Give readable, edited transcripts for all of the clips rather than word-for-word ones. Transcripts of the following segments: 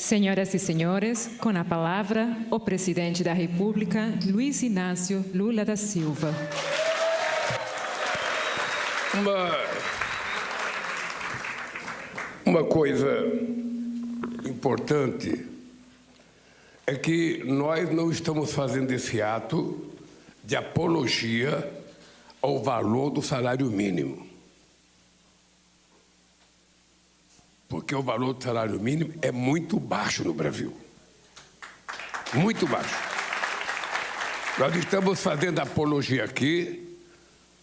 Senhoras e senhores, com a palavra, o presidente da República, Luiz Inácio Lula da Silva. Uma coisa importante é que nós não estamos fazendo esse ato de apologia ao valor do salário mínimo. Porque o valor do salário mínimo é muito baixo no Brasil. Muito baixo. Nós estamos fazendo apologia aqui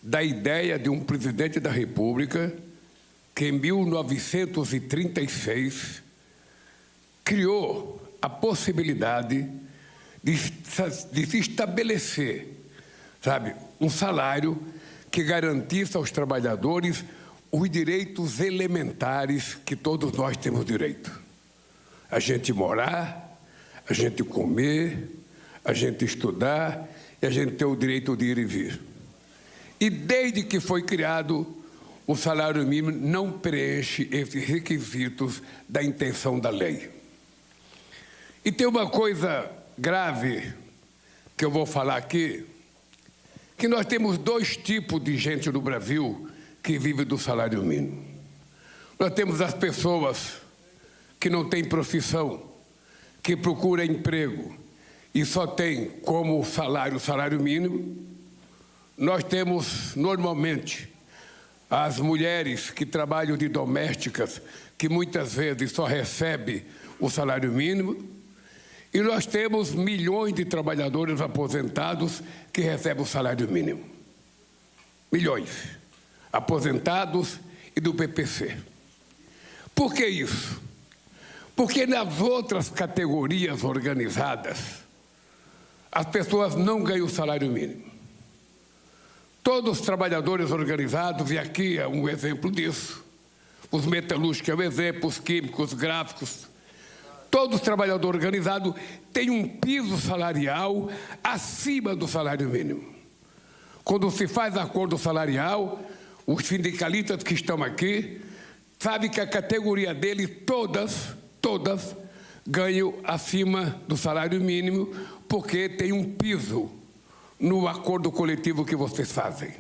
da ideia de um presidente da República que, em 1936, criou a possibilidade de se estabelecer, um salário que garantisse aos trabalhadores os direitos elementares que todos nós temos direito. A gente morar, a gente comer, a gente estudar e a gente ter o direito de ir e vir. E desde que foi criado, o salário mínimo não preenche esses requisitos da intenção da lei. E tem uma coisa grave que eu vou falar aqui, que nós temos dois tipos de gente no Brasil que vive do salário mínimo. Nós temos as pessoas que não têm profissão, que procuram emprego e só tem como salário o salário mínimo. Nós temos, normalmente, as mulheres que trabalham de domésticas, que muitas vezes só recebem o salário mínimo. E nós temos milhões de trabalhadores aposentados que recebem o salário mínimo. Milhões. Aposentados e do PPC. Por que isso? Porque nas outras categorias organizadas, as pessoas não ganham o salário mínimo. Todos os trabalhadores organizados, e aqui é um exemplo disso, os metalúrgicos é um exemplo, os químicos, os gráficos, todos os trabalhadores organizados têm um piso salarial acima do salário mínimo. Quando se faz acordo salarial, os sindicalistas que estão aqui sabem que a categoria deles, todas ganham acima do salário mínimo, porque tem um piso no acordo coletivo que vocês fazem.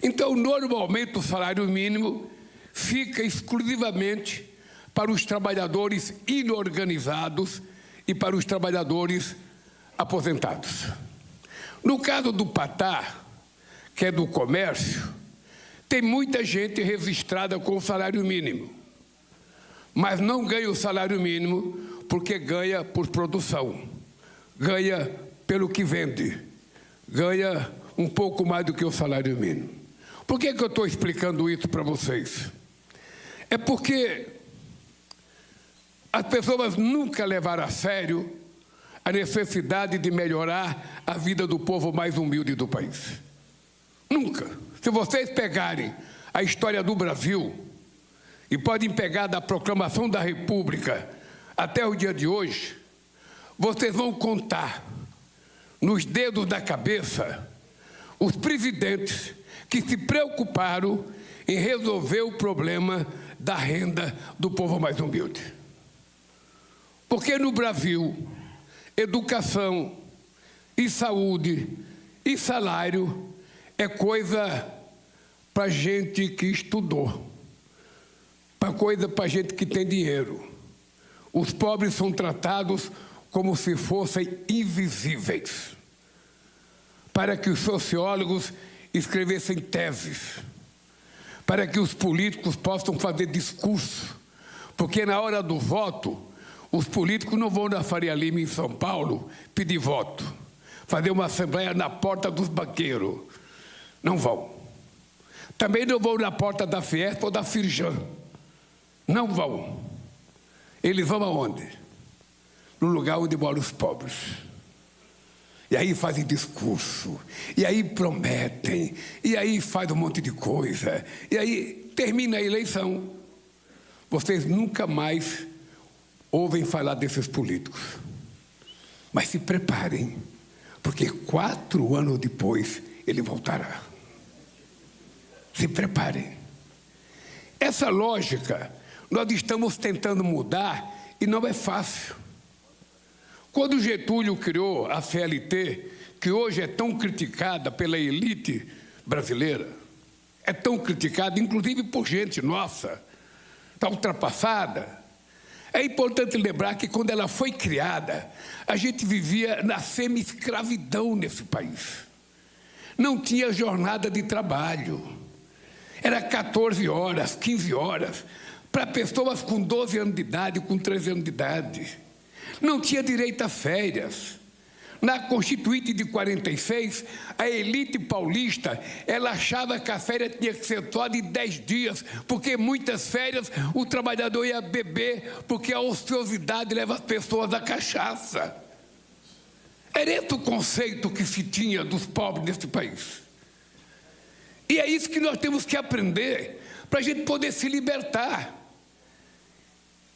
Então, normalmente, o salário mínimo fica exclusivamente para os trabalhadores inorganizados e para os trabalhadores aposentados. No caso do PATÁ, que é do comércio, tem muita gente registrada com o salário mínimo, mas não ganha o salário mínimo porque ganha por produção, ganha pelo que vende, ganha um pouco mais do que o salário mínimo. Por que eu estou explicando isso para vocês? É porque as pessoas nunca levaram a sério a necessidade de melhorar a vida do povo mais humilde do país. Nunca. Se vocês pegarem a história do Brasil e podem pegar da proclamação da República até o dia de hoje, vocês vão contar nos dedos da cabeça os presidentes que se preocuparam em resolver o problema da renda do povo mais humilde. Porque no Brasil, educação e saúde e salário é coisa para gente que estudou, para gente que tem dinheiro. Os pobres são tratados como se fossem invisíveis, para que os sociólogos escrevessem teses, para que os políticos possam fazer discurso, porque na hora do voto, os políticos não vão na Faria Lima, em São Paulo, pedir voto, fazer uma assembleia na porta dos banqueiros. Não vão. Também não vão na porta da Fiesp ou da Firjan. Não vão. Eles vão aonde? No lugar onde moram os pobres. E aí fazem discurso, e aí prometem, e aí faz um monte de coisa, e aí termina a eleição. Vocês nunca mais ouvem falar desses políticos. Mas se preparem, porque 4 anos depois ele voltará. Se preparem. Essa lógica nós estamos tentando mudar E não é fácil. Quando Getúlio criou a CLT, que hoje é tão criticada pela elite brasileira, é tão criticada, inclusive por gente nossa, está ultrapassada. É importante lembrar que quando ela foi criada, a gente vivia na semi-escravidão nesse país. Não tinha jornada de trabalho. Era 14 horas, 15 horas, para pessoas com 12 anos de idade, com 13 anos de idade. Não tinha direito a férias. Na Constituinte de 46, a elite paulista, ela achava que a férias tinha que ser só de 10 dias, porque muitas férias o trabalhador ia beber, porque a ociosidade leva as pessoas à cachaça. Era esse o conceito que se tinha dos pobres nesse país. E é isso que nós temos que aprender, para a gente poder se libertar.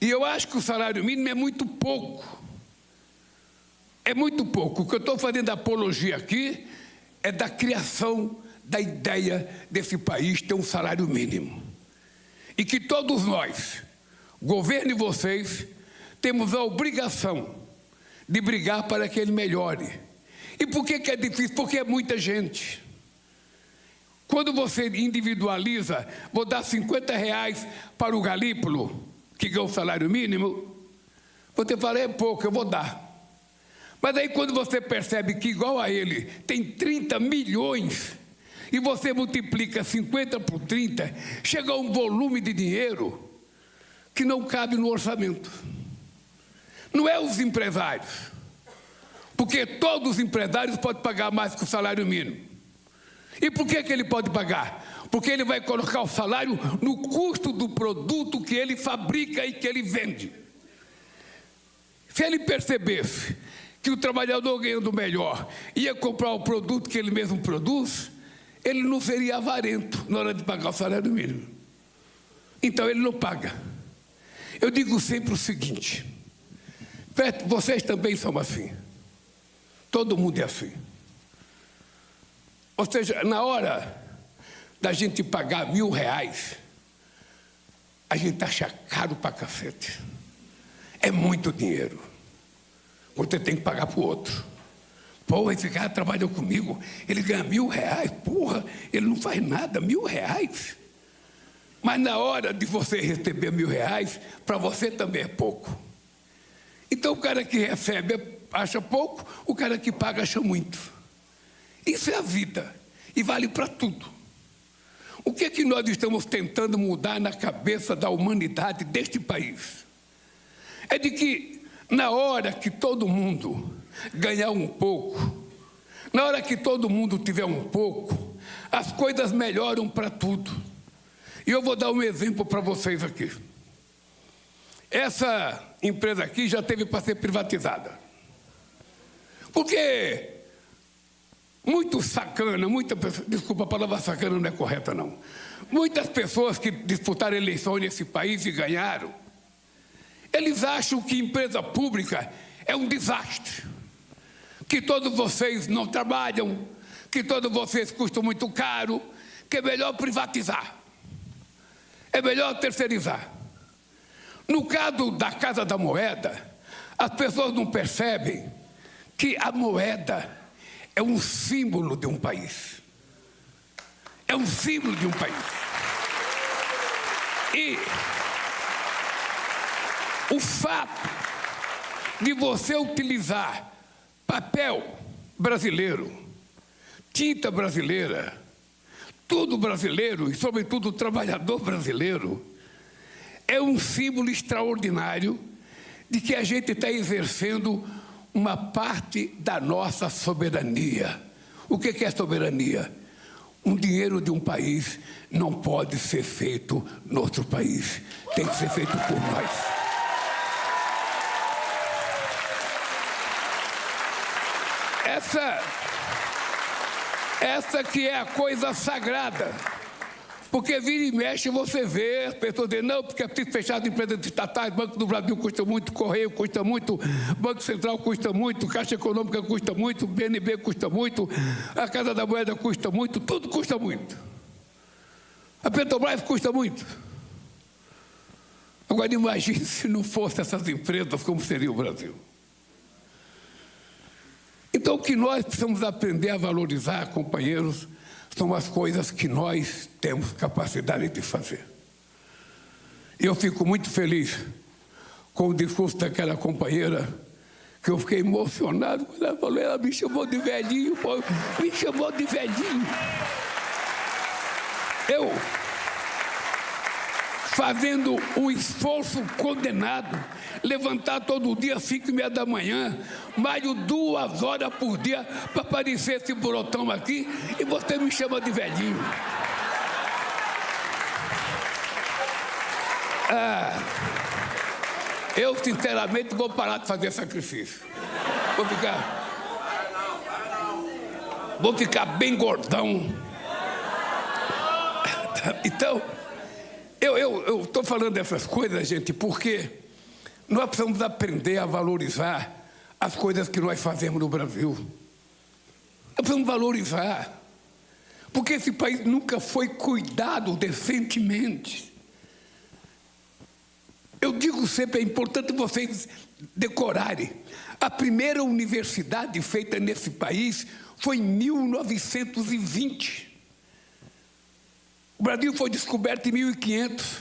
E eu acho que o salário mínimo é muito pouco. É muito pouco. O que eu estou fazendo apologia aqui é da criação da ideia desse país ter um salário mínimo. E que todos nós, governo e vocês, temos a obrigação de brigar para que ele melhore. E por que é difícil? Porque é muita gente. Quando você individualiza, vou dar R$50 para o Galípolo, que ganha o salário mínimo, você fala, é pouco, eu vou dar. Mas aí quando você percebe que igual a ele tem 30 milhões, e você multiplica 50 por 30, chega a um volume de dinheiro que não cabe no orçamento. Não é os empresários, porque todos os empresários podem pagar mais que o salário mínimo. E por que ele pode pagar? Porque ele vai colocar o salário no custo do produto que ele fabrica e que ele vende. Se ele percebesse que o trabalhador ganhando melhor ia comprar o produto que ele mesmo produz, ele não seria avarento na hora de pagar o salário mínimo. Então ele não paga. Eu digo sempre o seguinte, vocês também são assim. Todo mundo é assim. Ou seja, na hora da gente pagar R$1.000, a gente acha caro pra cacete. É muito dinheiro. Você tem que pagar para o outro. Pô, esse cara trabalhou comigo, ele ganha R$1.000, porra, ele não faz nada, R$1.000. Mas na hora de você receber R$1.000, para você também é pouco. Então o cara que recebe acha pouco, o cara que paga acha muito. Isso é a vida, e vale para tudo. O que é que nós estamos tentando mudar na cabeça da humanidade deste país? É de que na hora que todo mundo ganhar um pouco, na hora que todo mundo tiver um pouco, as coisas melhoram para tudo. E eu vou dar um exemplo para vocês aqui. Essa empresa aqui já teve para ser privatizada. Porque muito sacana, desculpa, a palavra sacana não é correta não. Muitas pessoas que disputaram eleições nesse país e ganharam, eles acham que empresa pública é um desastre, que todos vocês não trabalham, que todos vocês custam muito caro, que é melhor privatizar, é melhor terceirizar. No caso da Casa da Moeda, as pessoas não percebem que a moeda é um símbolo de um país. É um símbolo de um país. E o fato de você utilizar papel brasileiro, tinta brasileira, tudo brasileiro e, sobretudo, o trabalhador brasileiro, é um símbolo extraordinário de que a gente está exercendo uma parte da nossa soberania. O que é soberania? Um dinheiro de um país não pode ser feito no outro país, tem que ser feito por nós. Essa que é a coisa sagrada. Porque vira e mexe, você vê as pessoas dizendo, não, porque é preciso fechar as empresas estatais, Banco do Brasil custa muito, Correio custa muito, Banco Central custa muito, Caixa Econômica custa muito, BNB custa muito, a Casa da Moeda custa muito, tudo custa muito. A Petrobras custa muito. Agora imagine se não fosse essas empresas, como seria o Brasil. Então o que nós precisamos aprender a valorizar, companheiros, são as coisas que nós temos capacidade de fazer. E eu fico muito feliz com o discurso daquela companheira, que eu fiquei emocionado quando ela falou, ela me chamou de velhinho, pô, me chamou de velhinho. Eu, fazendo um esforço condenado, levantar todo dia às 5h30 da manhã, mais de 2 horas por dia, para aparecer esse brotão aqui, e você me chama de velhinho. Eu, sinceramente, vou parar de fazer sacrifício. Vou ficar bem gordão. Então, eu estou falando dessas coisas, gente, porque nós precisamos aprender a valorizar as coisas que nós fazemos no Brasil. Nós precisamos valorizar. Porque esse país nunca foi cuidado decentemente. Eu digo sempre, é importante vocês decorarem. A primeira universidade feita nesse país foi em 1920. O Brasil foi descoberto em 1500.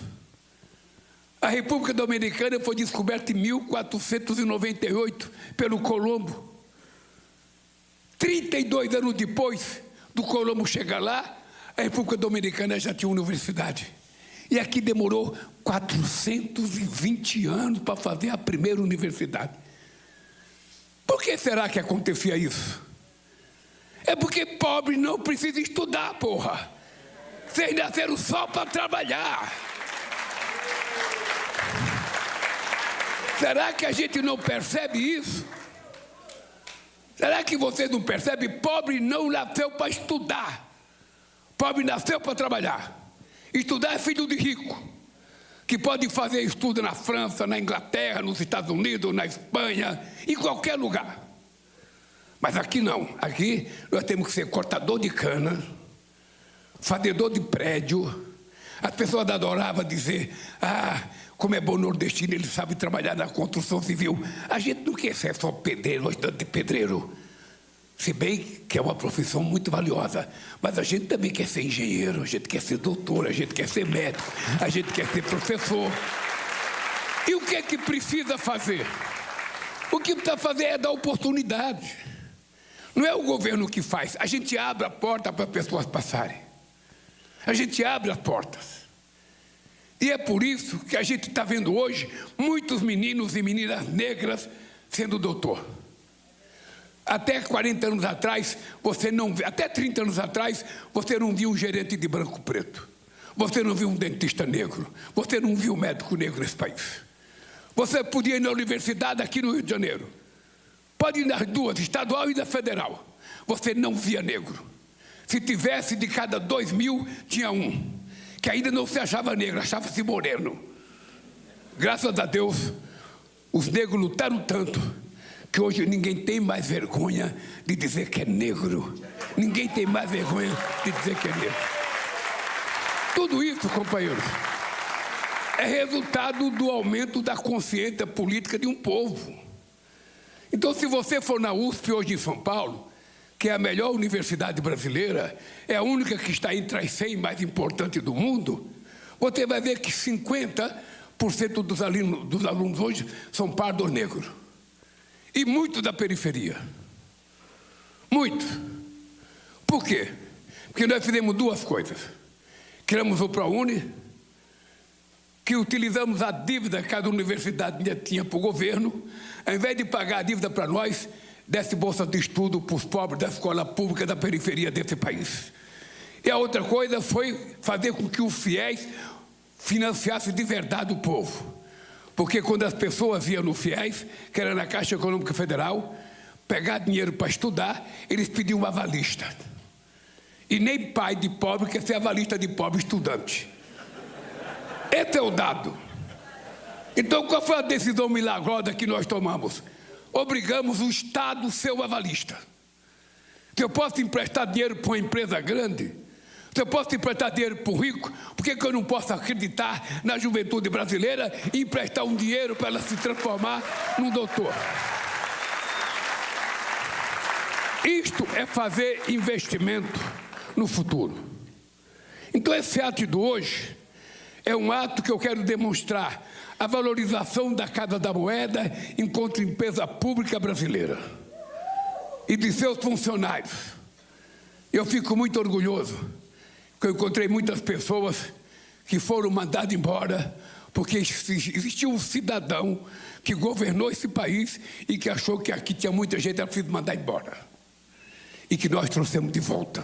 A República Dominicana foi descoberta em 1498 pelo Colombo. 32 anos depois do Colombo chegar lá, a República Dominicana já tinha universidade. E aqui demorou 420 anos para fazer a primeira universidade. Por que será que acontecia isso? É porque pobre não precisa estudar, porra. Vocês nasceram só para trabalhar. Será que a gente não percebe isso? Será que vocês não percebem? Pobre não nasceu para estudar. Pobre nasceu para trabalhar. Estudar é filho de rico, que pode fazer estudo na França, na Inglaterra, nos Estados Unidos, na Espanha, em qualquer lugar. Mas aqui não. Aqui nós temos que ser cortador de cana, fazedor de prédio. As pessoas adoravam dizer, como é bom nordestino, ele sabe trabalhar na construção civil. A gente não quer ser só pedreiro, ajudante de pedreiro. Se bem que é uma profissão muito valiosa, mas a gente também quer ser engenheiro, a gente quer ser doutor, a gente quer ser médico, a gente quer ser professor. E o que é que precisa fazer? O que precisa fazer é dar oportunidade. Não é o governo que faz, a gente abre a porta para as pessoas passarem. A gente abre as portas. E é por isso que a gente está vendo hoje muitos meninos e meninas negras sendo doutor. Até 40 anos atrás, até 30 anos atrás, você não viu um gerente de branco preto. Você não viu um dentista negro. Você não viu um médico negro nesse país. Você podia ir na universidade aqui no Rio de Janeiro. Pode ir nas duas, estadual e da federal. Você não via negro. Se tivesse, de cada 2.000, tinha um. Que ainda não se achava negro, achava-se moreno. Graças a Deus, os negros lutaram tanto que hoje ninguém tem mais vergonha de dizer que é negro. Ninguém tem mais vergonha de dizer que é negro. Tudo isso, companheiros, é resultado do aumento da consciência política de um povo. Então, se você for na USP hoje em São Paulo, que é a melhor universidade brasileira, é a única que está entre as 100 mais importantes do mundo, você vai ver que 50% dos alunos hoje são pardos negros. E muito da periferia. Muito. Por quê? Porque nós fizemos duas coisas. Criamos o ProUni, que utilizamos a dívida que cada universidade tinha para o governo, ao invés de pagar a dívida para nós, desse bolsa de estudo para os pobres da escola pública da periferia desse país. E a outra coisa foi fazer com que os fiéis financiassem de verdade o povo. Porque quando as pessoas iam no FIES, que era na Caixa Econômica Federal, pegar dinheiro para estudar, eles pediam uma avalista. E nem pai de pobre quer ser avalista de pobre estudante. Esse é o dado. Então, qual foi a decisão milagrosa que nós tomamos? Obrigamos o Estado a ser o avalista. Se eu posso emprestar dinheiro para uma empresa grande, Se eu posso emprestar dinheiro para o rico, por que eu não posso acreditar na juventude brasileira e emprestar um dinheiro para ela se transformar num doutor? Isto é fazer investimento no futuro. Então, esse ato de hoje é um ato que eu quero demonstrar a valorização da Casa da Moeda enquanto empresa pública brasileira e de seus funcionários. Eu fico muito orgulhoso, porque eu encontrei muitas pessoas que foram mandadas embora porque existia um cidadão que governou esse país e que achou que aqui tinha muita gente, era preciso mandar embora. E que nós trouxemos de volta.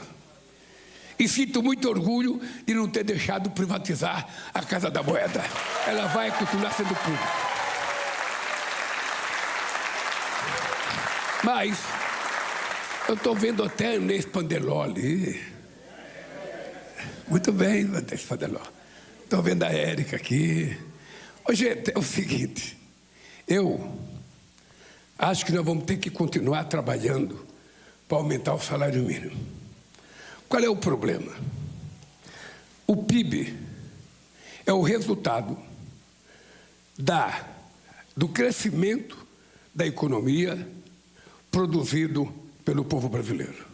E sinto muito orgulho de não ter deixado privatizar a Casa da Moeda. Ela vai continuar sendo pública. Mas eu estou vendo até Inês Pandeló ali. Muito bem, Inês Pandeló. Estou vendo a Érica aqui. Ô, gente, é o seguinte. Eu acho que nós vamos ter que continuar trabalhando para aumentar o salário mínimo. Qual é o problema? O PIB é o resultado do crescimento da economia produzido pelo povo brasileiro.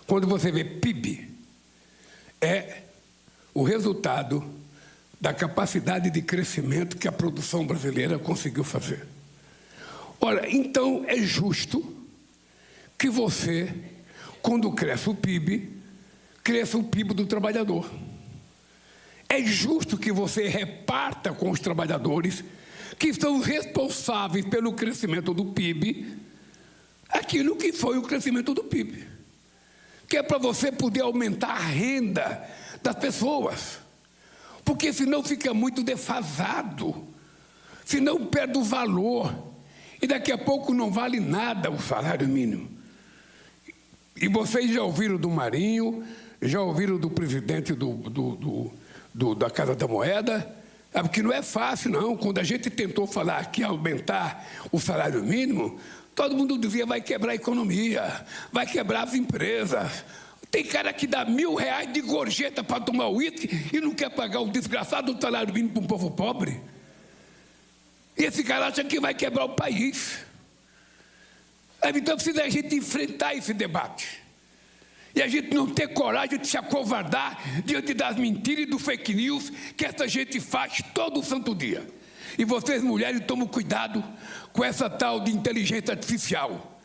Quando você vê PIB, é o resultado da capacidade de crescimento que a produção brasileira conseguiu fazer. Ora, então é justo que você, quando cresce o PIB, cresça o PIB do trabalhador. É justo que você reparta com os trabalhadores que são responsáveis pelo crescimento do PIB aquilo que foi o crescimento do PIB. Que é para você poder aumentar a renda das pessoas. Porque senão fica muito defasado. Senão perde o valor. E daqui a pouco não vale nada o salário mínimo. E vocês já ouviram do Marinho, já ouviram do presidente da Casa da Moeda, porque não é fácil, não. Quando a gente tentou falar que aumentar o salário mínimo, todo mundo dizia vai quebrar a economia, vai quebrar as empresas. Tem cara que dá R$1.000 de gorjeta para tomar uísque e não quer pagar o desgraçado do salário mínimo para um povo pobre. E esse cara acha que vai quebrar o país. Então precisa a gente enfrentar esse debate. E a gente não ter coragem de se acovardar diante das mentiras e do fake news que essa gente faz todo santo dia. E vocês, mulheres, tomem cuidado com essa tal de inteligência artificial.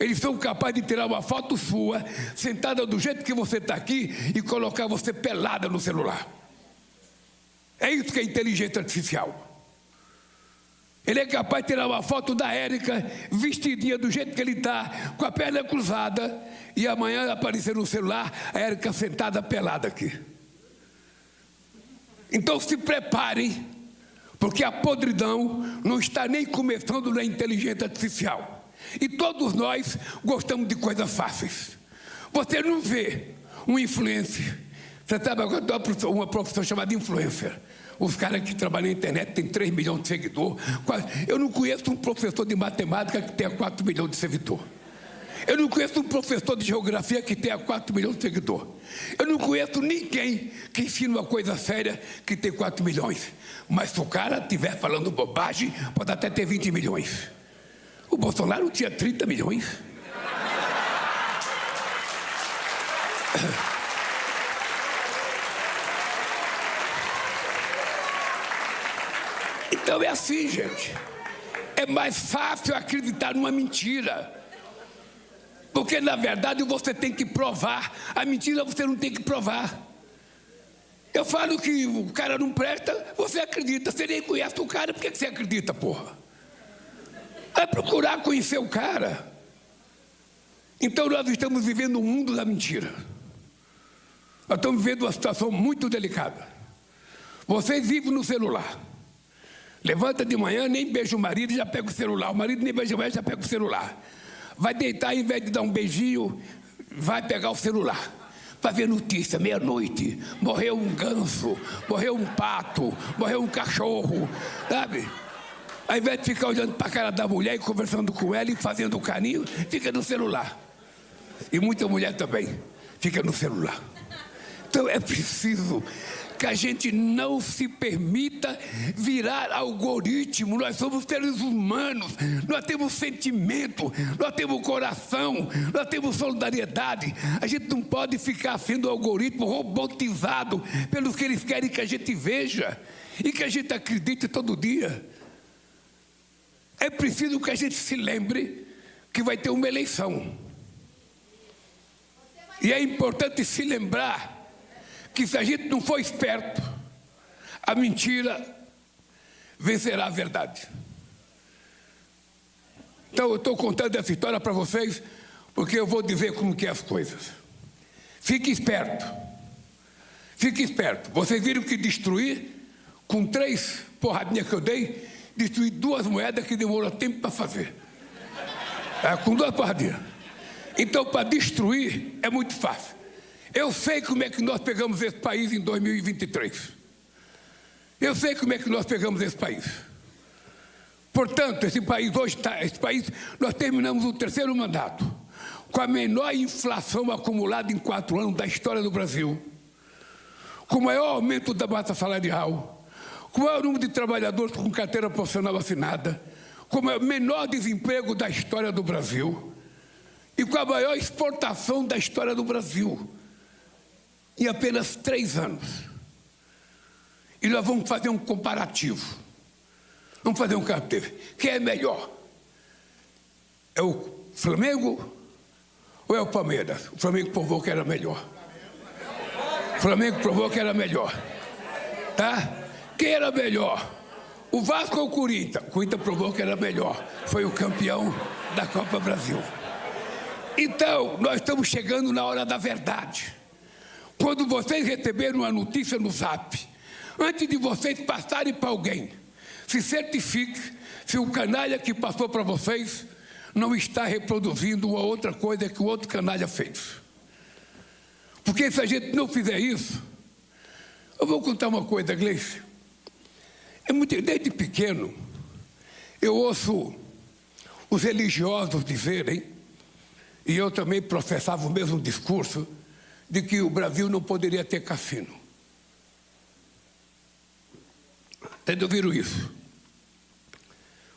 Eles são capazes de tirar uma foto sua, sentada do jeito que você está aqui, e colocar você pelada no celular. É isso que é inteligência artificial. Ele é capaz de tirar uma foto da Érica, vestidinha do jeito que ele está, com a perna cruzada, e amanhã aparecer no celular a Érica sentada pelada aqui. Então se preparem, porque a podridão não está nem começando na inteligência artificial. E todos nós gostamos de coisas fáceis. Você não vê um influencer. Você sabe agora uma profissão chamada influencer. Os caras que trabalham na internet têm 3 milhões de seguidores. Eu não conheço um professor de matemática que tenha 4 milhões de seguidores. Eu não conheço um professor de geografia que tenha 4 milhões de seguidores. Eu não conheço ninguém que ensine uma coisa séria que tem 4 milhões. Mas se o cara estiver falando bobagem, pode até ter 20 milhões. O Bolsonaro tinha 30 milhões. Então é assim, gente. É mais fácil acreditar numa mentira. Porque, na verdade, você tem que provar. A mentira você não tem que provar. Eu falo que o cara não presta, você acredita. Você nem conhece o cara, por que você acredita, porra? Vai procurar conhecer o cara. Então nós estamos vivendo um mundo da mentira. Nós estamos vivendo uma situação muito delicada. Vocês vivem no celular. Levanta de manhã, nem beija o marido, já pega o celular. O marido nem beija mais, já pega o celular. Vai deitar, em vez de dar um beijinho, vai pegar o celular. Vai ver notícia, meia-noite. Morreu um ganso, morreu um pato, morreu um cachorro, sabe? Ao invés de ficar olhando para a cara da mulher e conversando com ela e fazendo carinho, fica no celular. E muita mulher também fica no celular. Então é preciso que a gente não se permita virar algoritmo. Nós somos seres humanos, nós temos sentimento, nós temos coração, nós temos solidariedade. A gente não pode ficar sendo algoritmo robotizado pelos que eles querem que a gente veja e que a gente acredite todo dia. É preciso que a gente se lembre que vai ter uma eleição. E é importante se lembrar que se a gente não for esperto, a mentira vencerá a verdade. Então eu estou contando essa história para vocês, porque eu vou dizer como que é as coisas. Fique esperto. Fique esperto. Vocês viram que destruir, com 3 porradinhas que eu dei, destruir 2 moedas que demorou tempo para fazer. Com 2 porradinhas. Então, para destruir, é muito fácil. Eu sei como é que nós pegamos esse país em 2023. Eu sei como é que nós pegamos esse país. Portanto, esse país hoje nós terminamos o 3º mandato com a menor inflação acumulada em 4 anos da história do Brasil, com o maior aumento da massa salarial, com o maior número de trabalhadores com carteira profissional assinada, com o menor desemprego da história do Brasil e com a maior exportação da história do Brasil. Em apenas 3 anos. E nós vamos fazer um comparativo. Vamos fazer um carteiro. Quem é melhor? É o Flamengo ou é o Palmeiras? O Flamengo provou que era melhor. O Flamengo provou que era melhor. Tá? Quem era melhor? O Vasco ou o Corinthians? O Corinthians provou que era melhor. Foi o campeão da Copa Brasil. Então, nós estamos chegando na hora da verdade. Quando vocês receberem uma notícia no Zap, antes de vocês passarem para alguém, se certifique se o canalha que passou para vocês não está reproduzindo uma outra coisa que o outro canalha fez. Porque se a gente não fizer isso, eu vou contar uma coisa, Gleice. Desde pequeno, eu ouço os religiosos dizerem, e eu também professava o mesmo discurso, de que o Brasil não poderia ter cassino. Vocês ouviram isso?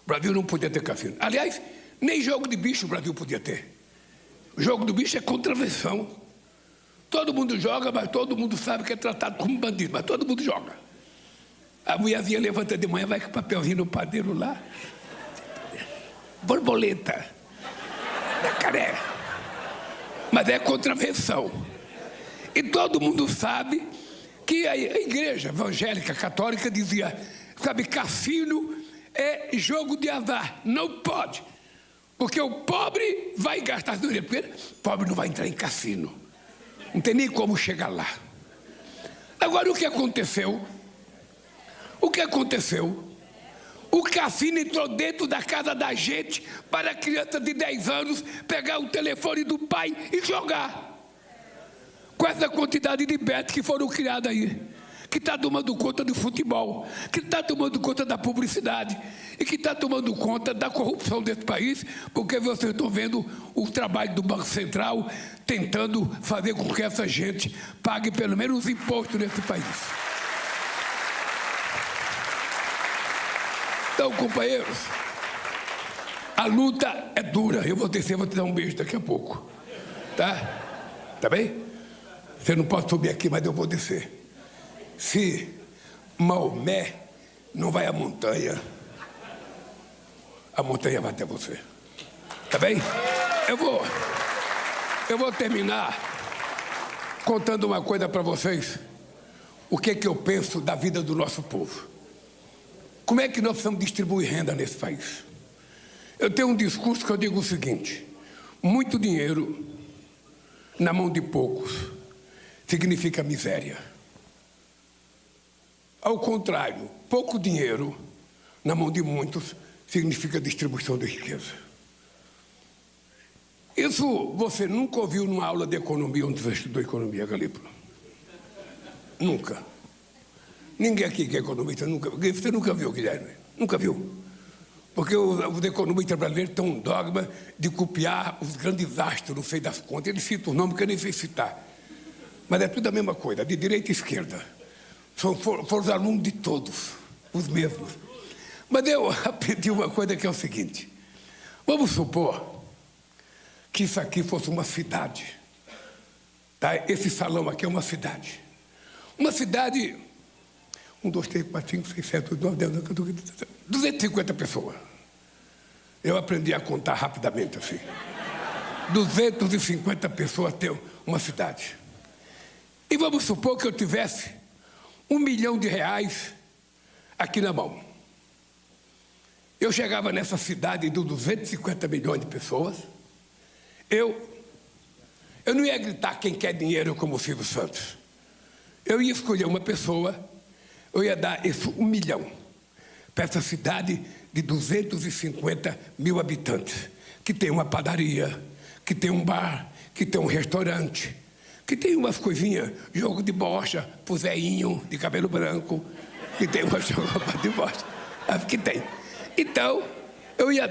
O Brasil não podia ter cassino. Aliás, nem jogo de bicho o Brasil podia ter. O jogo do bicho é contravenção. Todo mundo joga, mas todo mundo sabe que é tratado como bandido, mas todo mundo joga. A mulherzinha levanta de manhã, vai com o papelzinho no padeiro lá. Borboleta. Jacaré. Mas é contravenção. E todo mundo sabe que a igreja evangélica católica dizia, sabe, cassino é jogo de azar, não pode. Porque o pobre vai gastar dinheiro, porque o pobre não vai entrar em cassino. Não tem nem como chegar lá. Agora, o que aconteceu? O que aconteceu? O cassino entrou dentro da casa da gente para a criança de 10 anos pegar o telefone do pai e jogar. Com essa quantidade de bets que foram criadas aí, que está tomando conta do futebol, que está tomando conta da publicidade e que está tomando conta da corrupção desse país, porque vocês estão vendo o trabalho do Banco Central tentando fazer com que essa gente pague pelo menos os impostos nesse país. Então, companheiros, a luta é dura. Eu vou descer, vou te dar um beijo daqui a pouco. Tá? Tá bem? Você não pode subir aqui, mas eu vou descer. Se Maomé não vai à montanha, a montanha vai até você. Tá bem? Eu vou terminar contando uma coisa para vocês. O que é que eu penso da vida do nosso povo. Como é que nós precisamos distribuir renda nesse país? Eu tenho um discurso que eu digo o seguinte: muito dinheiro na mão de poucos significa miséria. Ao contrário, pouco dinheiro na mão de muitos significa distribuição da riqueza. Isso você nunca ouviu numa aula de economia onde você estudou economia, Galípolo? Nunca. Ninguém aqui que é economista nunca. Você nunca viu, Guilherme? Nunca viu. Porque os economistas brasileiros têm um dogma de copiar os grandes astros, não sei das contas. Eles citam o nome que eu nem sei citar. Mas é tudo a mesma coisa, de direita e esquerda. Foram os alunos de todos, os mesmos. Mas eu aprendi uma coisa que é o seguinte. Vamos supor que isso aqui fosse uma cidade. Tá? Esse salão aqui é uma cidade. Uma cidade... 1, 2, 3, 4, 5, 6, 7, 8, 9, 10, 250 pessoas. Eu aprendi a contar rapidamente assim. 250 pessoas tem uma cidade. E vamos supor que eu tivesse R$1 milhão aqui na mão. Eu chegava nessa cidade de 250 milhões de pessoas, eu não ia gritar quem quer dinheiro como o Silvio Santos. Eu ia escolher uma pessoa, eu ia dar esse 1 milhão para essa cidade de 250 mil habitantes, que tem uma padaria, que tem um bar, que tem um restaurante, que tem umas coisinhas, jogo de bocha pro Zéinho de cabelo branco, que tem uma jogo de bocha, que tem. Então, eu ia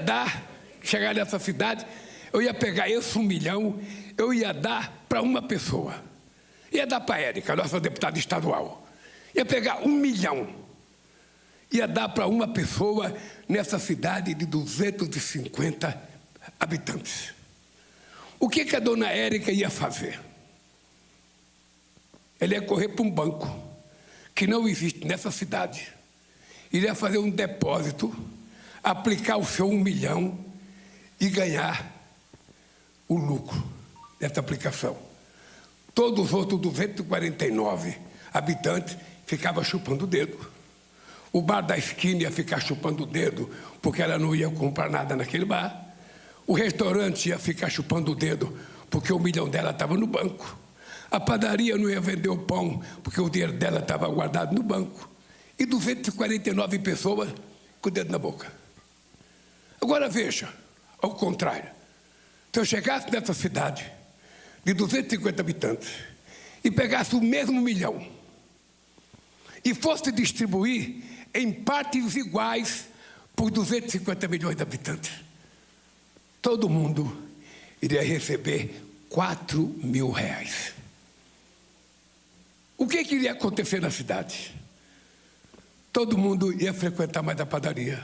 chegar nessa cidade, eu ia pegar esse 1 milhão, eu ia dar para uma pessoa. Ia dar para a Érica, nossa deputada estadual. Ia pegar 1 milhão, ia dar para uma pessoa nessa cidade de 250 habitantes. O que a dona Érica ia fazer? Ela ia correr para um banco, que não existe nessa cidade. Iria fazer um depósito, aplicar o seu 1 milhão e ganhar o lucro dessa aplicação. Todos os outros 249 habitantes ficavam chupando o dedo. O bar da esquina ia ficar chupando o dedo, porque ela não ia comprar nada naquele bar. O restaurante ia ficar chupando o dedo, porque o 1 milhão dela estava no banco. A padaria não ia vender o pão, porque o dinheiro dela estava guardado no banco. E 249 pessoas com o dedo na boca. Agora veja, ao contrário. Se eu chegasse nessa cidade de 250 habitantes e pegasse o mesmo 1 milhão e fosse distribuir em partes iguais por 250 milhões de habitantes, todo mundo iria receber R$4.000. O que iria acontecer na cidade? Todo mundo ia frequentar mais a padaria,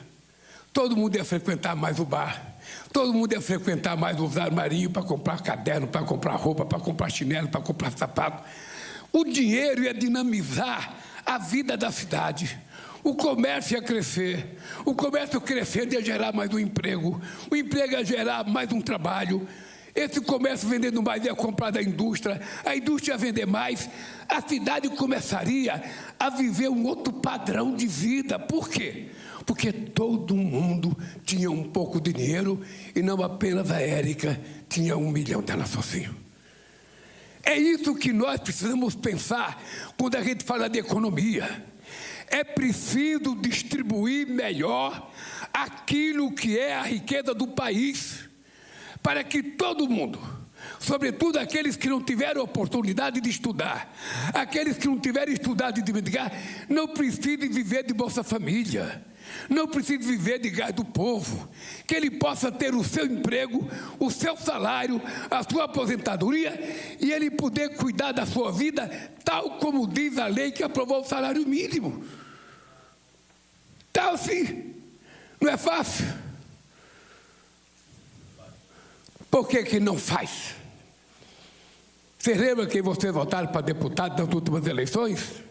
todo mundo ia frequentar mais o bar, todo mundo ia frequentar mais os armarinhos para comprar caderno, para comprar roupa, para comprar chinelo, para comprar sapato. O dinheiro ia dinamizar a vida da cidade. O comércio ia crescer. O comércio crescendo ia gerar mais um emprego. O emprego ia gerar mais um trabalho. Esse comércio vendendo mais ia comprar da indústria. A indústria ia vender mais. A cidade começaria a viver um outro padrão de vida. Por quê? Porque todo mundo tinha um pouco de dinheiro e não apenas a Érica tinha 1 milhão dela sozinha. É isso que nós precisamos pensar quando a gente fala de economia. É preciso distribuir melhor aquilo que é a riqueza do país, para que todo mundo, sobretudo aqueles que não tiveram oportunidade de estudar, aqueles que não tiveram estudado e de investigar, não precisem viver de Bolsa Família, não precisa viver de gás do povo, que ele possa ter o seu emprego, o seu salário, a sua aposentadoria e ele poder cuidar da sua vida, tal como diz a lei que aprovou o salário mínimo. Tal assim, não é fácil? Por que não faz? Você lembra que vocês votaram para deputado nas últimas eleições?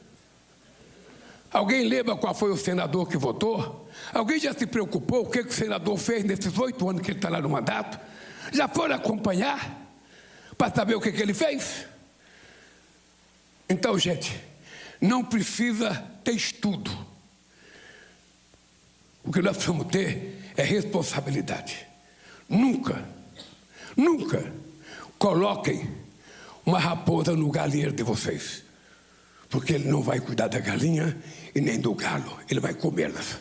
Alguém lembra qual foi o senador que votou? Alguém já se preocupou o que o senador fez nesses 8 anos que ele está lá no mandato? Já foram acompanhar para saber o que ele fez? Então, gente, não precisa ter estudo. O que nós precisamos ter é responsabilidade. Nunca coloquem uma raposa no galinheiro de vocês, porque ele não vai cuidar da galinha e nem do galo, ele vai comê-las.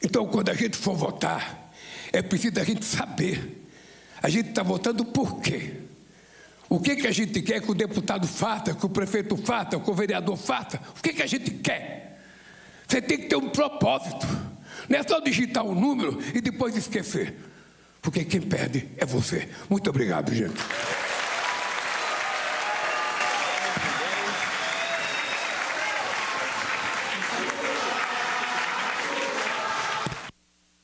Então, quando a gente for votar, é preciso a gente saber, a gente está votando por quê? O que a gente quer que o deputado faça, que o prefeito faça, que o vereador faça? O que a gente quer? Você tem que ter um propósito. Não é só digitar um número e depois esquecer. Porque quem perde é você. Muito obrigado, gente.